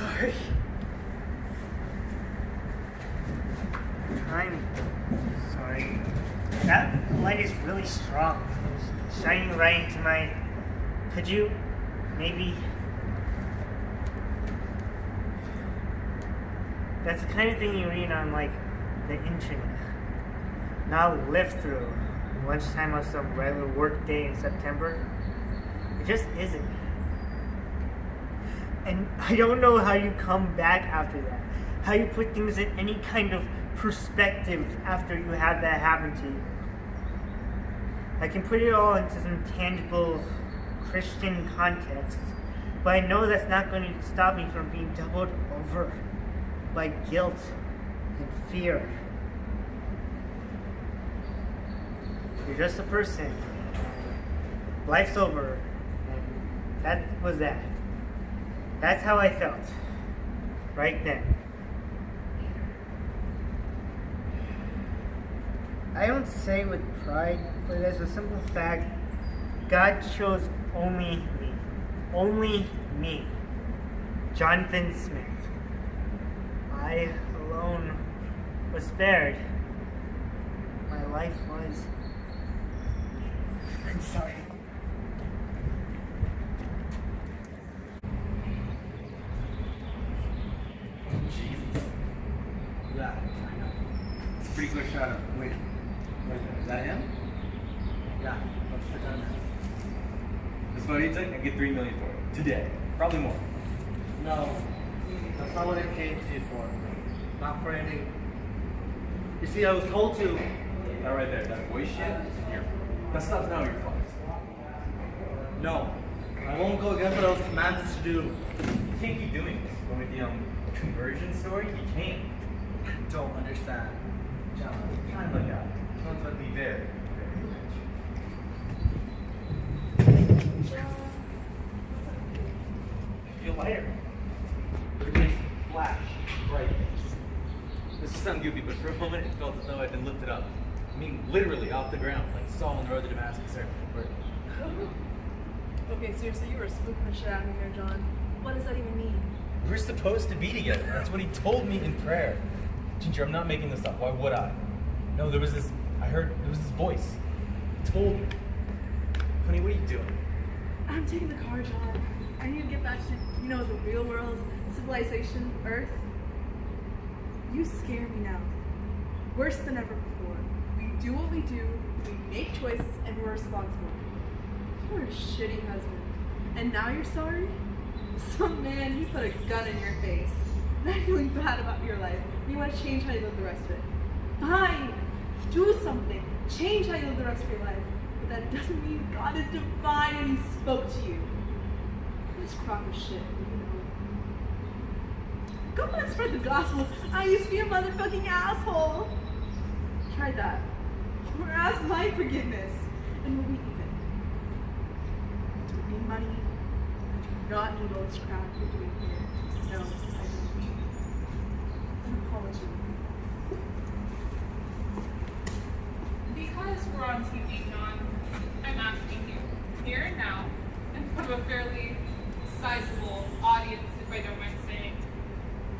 sorry. I'm sorry. That light is really strong. It's shining right into my... Could you maybe... That's the kind of thing you read on, like, the internet. Not live through lunchtime of some regular work day in September. It just isn't. And I don't know how you come back after that. How you put things in any kind of perspective after you have that happen to you. I can put it all into some tangible Christian context, but I know that's not going to stop me from being doubled over by guilt and fear. You're just a person. Life's over. And that was that. That's how I felt. Right then. I don't say with pride, but as a simple fact, God chose only me. Only me. Jonathan Smith. I alone was spared. My life was... I'm sorry. Jesus. Yeah, I know. It's a pretty clear shot of... Wait a minute. Is that him? Yeah, let's check on that. This photo you took, I get $3 million for it. Today. Probably more. No. That's not what I came to you for. Not for any... You see, I was told to... That right there, that voice shit, here. That stuff's now your fault. No. I won't go against what I was commanded to do. You can't keep doing this. Going with the conversion story, you can't. I don't understand. John, kind like that. Sounds like me very, I feel lighter. Everything's flash, bright. This is sound goofy, but for a moment it felt as though I'd been lifted up. I mean, literally off the ground, like Saul on the road to Damascus. Okay, seriously, you were spooking the shit out of me here, John. What does that even mean? We're supposed to be together. That's what he told me in prayer. Ginger, I'm not making this up. Why would I? No, there was this voice. It told me. Honey, what are you doing? I'm taking the car, John. I need to get back to, the real world, civilization, Earth. You scare me now. Worse than ever before. We do what we do, we make choices, and we're responsible. You were a shitty husband. And now you're sorry? Some man, he put a gun in your face. Not feeling bad about your life. You want to change how you live the rest of it. Fine! Do something. Change how you live the rest of your life. But that doesn't mean God is divine and he spoke to you. This crock of shit, Go on and spread the gospel. I used to be a motherfucking asshole. Try that. Or ask my forgiveness. And we'll be even. Do we need money? I do not need all this crap you're doing here. No, I don't. I promise you. Because we're on TV, John, I'm asking you, here and now, in front of a fairly sizable audience, if I don't mind saying,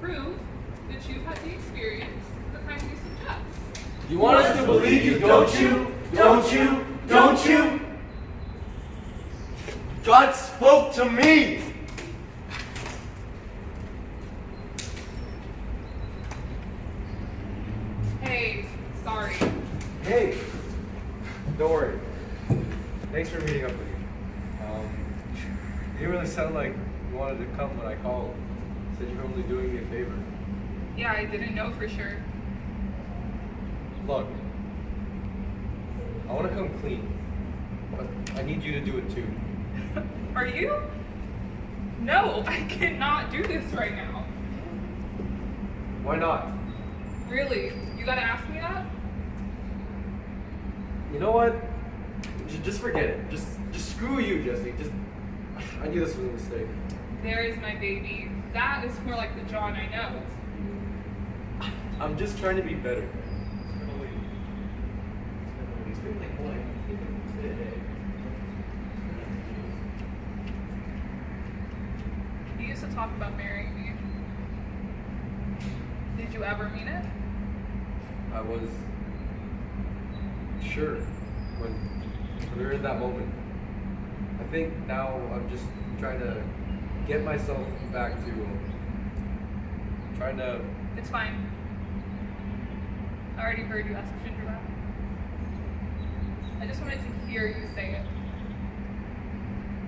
prove that you've had the experience the kind you suggest. You want us to believe you, don't you? Don't you? Don't you? God spoke to me! Hey, sorry. Hey! Don't worry. Thanks for meeting up with me. You really sound like you wanted to come when I called. Said you were only doing me a favor. Yeah, I didn't know for sure. Look, I want to come clean, but I need you to do it too. Are you? No, I cannot do this right now. Why not? Really? You gotta ask me that? You know what? Just forget it. Just screw you, Jesse. I knew this was a mistake. There is my baby. That is more like the John I know. I'm just trying to be better. He used to talk about marrying me. Did you ever mean it? I was sure when we were in that moment. I think now I'm just trying to get myself back to trying to. It's fine. I already heard you ask Ginger that. I just wanted to hear you say it.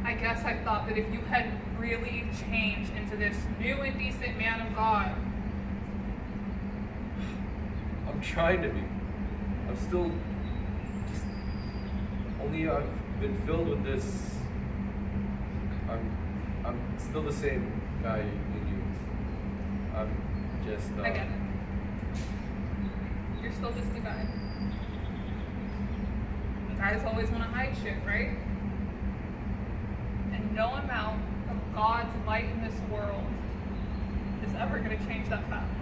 I guess I thought that if you had really changed into this new and decent man of God. I'm trying to be. I'm still just. Only I've been filled with this. I'm still the same guy in you. I'm just. I get it. You're still just a guy. And guys always want to hide shit, right? And no amount of God's light in this world is ever going to change that fact.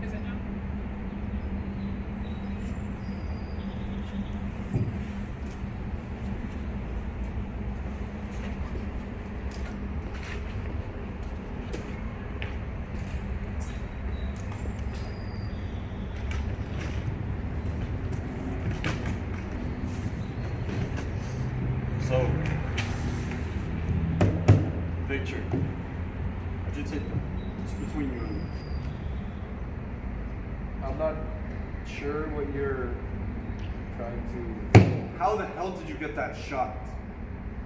Is it now? So, picture. I did say it's between you and me. I'm not sure what you're trying to. How the hell did you get that shot?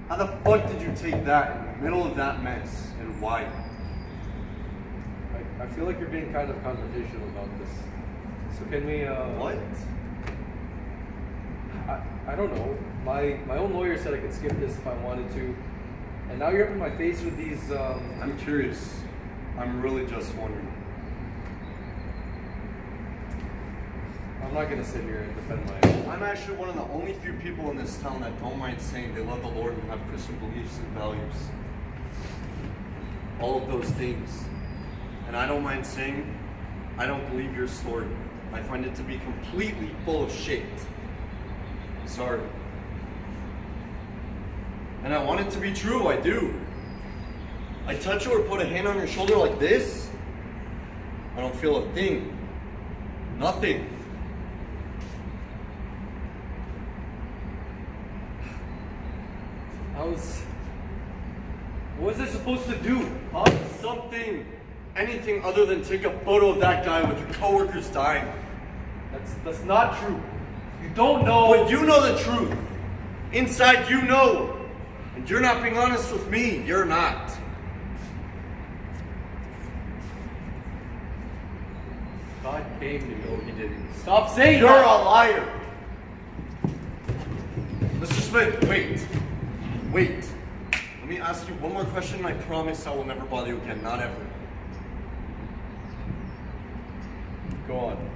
How the fuck did you take that in the middle of that mess, and why? I feel like you're being kind of confrontational about this. So can we? What? I don't know. My own lawyer said I could skip this if I wanted to, and now you're up in my face with these. I'm curious. I'm really just wondering. I'm not gonna sit here and defend my. I'm actually one of the only few people in this town that don't mind saying they love the Lord and have Christian beliefs and values. All of those things. And I don't mind saying I don't believe your story. I find it to be completely full of shit. Sorry. And I want it to be true, I do. I touch you or put a hand on your shoulder like this, I don't feel a thing. Nothing. What was I supposed to do? Huh? Something. Anything other than take a photo of that guy with your coworkers dying. That's not true. You don't know. But you know the truth. Inside you know. And you're not being honest with me. You're not. God came to me. Oh, he didn't. Stop saying You're that. a liar. Mr. Smith, wait. Wait. Let me ask you one more question and I promise I will never bother you again. Not ever. Go on.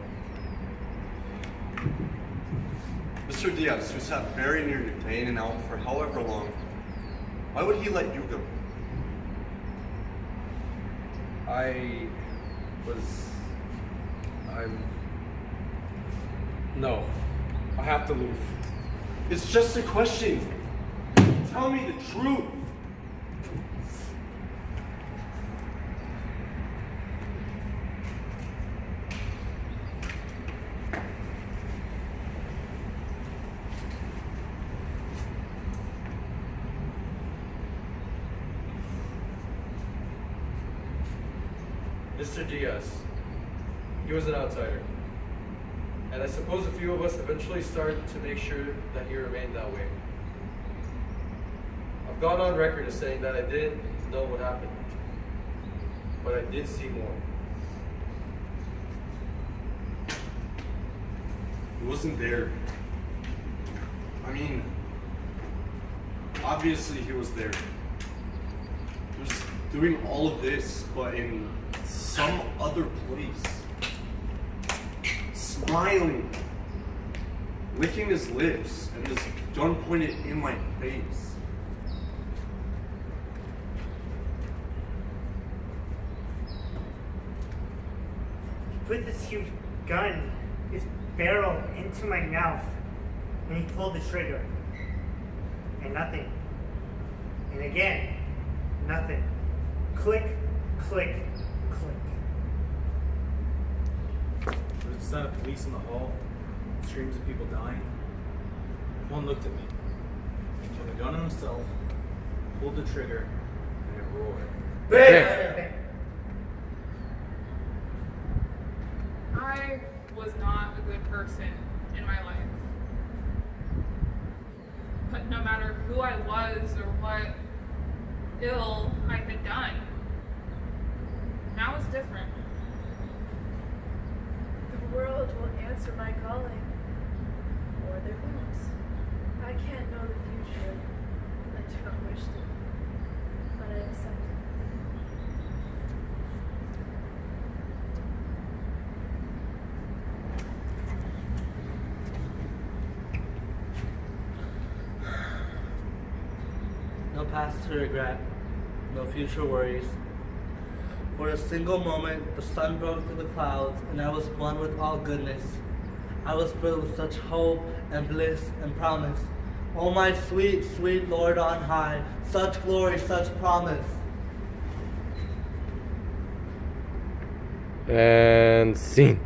Mr. Diaz, who sat very near you day in and out for however long, why would he let you go? No. I have to leave. It's just a question. Tell me the truth. Mr. Diaz, he was an outsider. And I suppose a few of us eventually started to make sure that he remained that way. I've gone on record as saying that I didn't know what happened, but I did see more. He wasn't there. I mean, obviously he was there. He was doing all of this, but in some other place. Smiling. Licking his lips and his gun pointed in my face. He put this huge gun, this barrel, into my mouth, and he pulled the trigger. And nothing. And again, nothing. Click, click, click. was the sound of police in the hall, screams of people dying. One looked at me, took a gun on himself, pulled the trigger, and it roared. Bam! I was not a good person in my life. But no matter who I was or what ill I had done, now it's different. The world will answer my calling, or they won't. I can't know the future. I do not wish to, but I accept it. No past to regret, no future worries. For a single moment, the sun broke through the clouds, and I was one with all goodness. I was filled with such hope and bliss and promise. Oh, my sweet, sweet Lord on high, such glory, such promise. And scene.